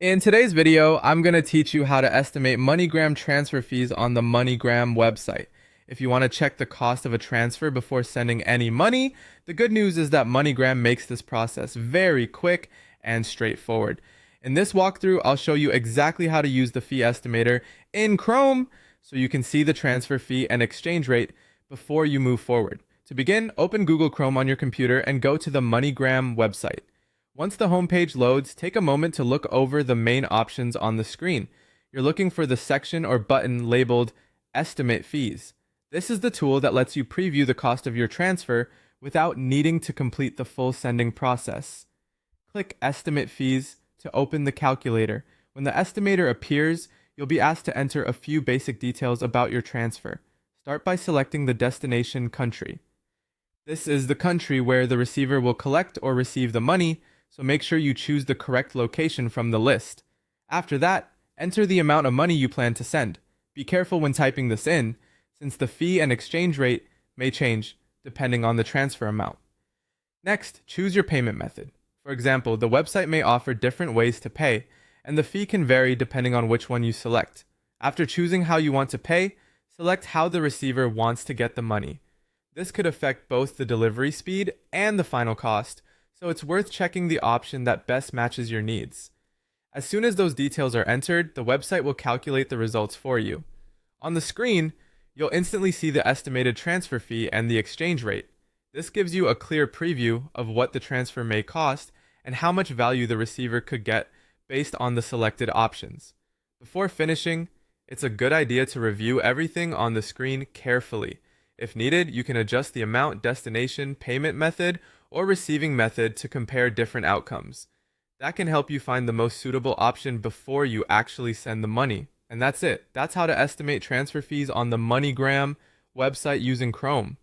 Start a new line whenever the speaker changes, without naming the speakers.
In today's video, I'm going to teach you how to estimate MoneyGram transfer fees on the MoneyGram website. If you want to check the cost of a transfer before sending any money, the good news is that MoneyGram makes this process very quick and straightforward. In this walkthrough, I'll show you exactly how to use the fee estimator in Chrome so you can see the transfer fee and exchange rate before you move forward. To begin, open Google Chrome on your computer and go to the MoneyGram website. Once the homepage loads, take a moment to look over the main options on the screen. You're looking for the section or button labeled Estimate Fees. This is the tool that lets you preview the cost of your transfer without needing to complete the full sending process. Click Estimate Fees to open the calculator. When the estimator appears, you'll be asked to enter a few basic details about your transfer. Start by selecting the destination country. This is the country where the receiver will collect or receive the money, so make sure you choose the correct location from the list. After that, enter the amount of money you plan to send. Be careful when typing this in, since the fee and exchange rate may change depending on the transfer amount. Next, choose your payment method. For example, the website may offer different ways to pay, and the fee can vary depending on which one you select. After choosing how you want to pay, select how the receiver wants to get the money. This could affect both the delivery speed and the final cost, so it's worth checking the option that best matches your needs. As soon as those details are entered, the website will calculate the results for you. On the screen, you'll instantly see the estimated transfer fee and the exchange rate. This gives you a clear preview of what the transfer may cost and how much value the receiver could get based on the selected options. Before finishing, it's a good idea to review everything on the screen carefully. If needed, you can adjust the amount, destination, payment method, or receiving method to compare different outcomes. That can help you find the most suitable option before you actually send the money. And that's it. That's how to estimate transfer fees on the MoneyGram website using Chrome.